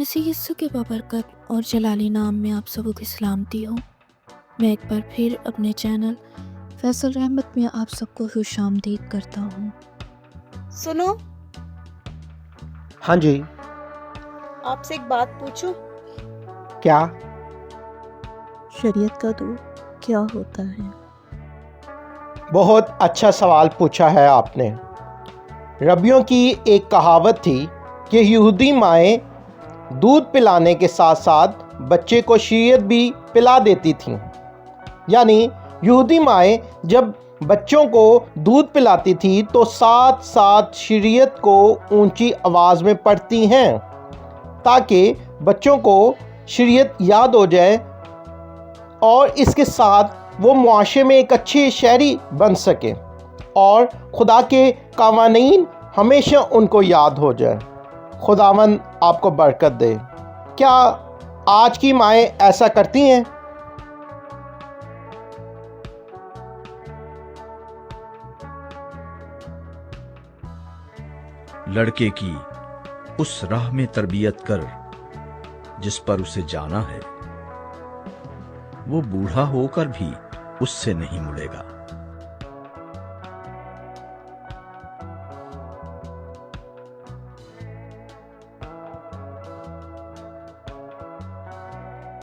مسیح یسوع کے بابرکت اور جلالی نام میں آپ سبوں کی سلامتی ہو۔ میں ایک بار پھر اپنے چینل فیصل رحمت میں آپ سب کو خوش آمدید کرتا ہوں۔ سنو، ہاں جی، آپ سے ایک بات پوچھوں؟ کیا؟ شریعت کا دور کیا ہوتا ہے؟ بہت اچھا سوال پوچھا ہے آپ نے۔ ربیوں کی ایک کہاوت تھی کہ یہودی مائیں دودھ پلانے کے ساتھ ساتھ بچے کو شریعت بھی پلا دیتی تھیں، یعنی یہودی مائیں جب بچوں کو دودھ پلاتی تھی تو ساتھ ساتھ شریعت کو اونچی آواز میں پڑھتی ہیں تاکہ بچوں کو شریعت یاد ہو جائے اور اس کے ساتھ وہ معاشرے میں ایک اچھی شہری بن سکے اور خدا کے قوانین ہمیشہ ان کو یاد ہو جائے۔ خداوند آپ کو برکت دے۔ کیا آج کی مائیں ایسا کرتی ہیں؟ لڑکے کی اس راہ میں تربیت کر جس پر اسے جانا ہے، وہ بوڑھا ہو کر بھی اس سے نہیں مڑے گا۔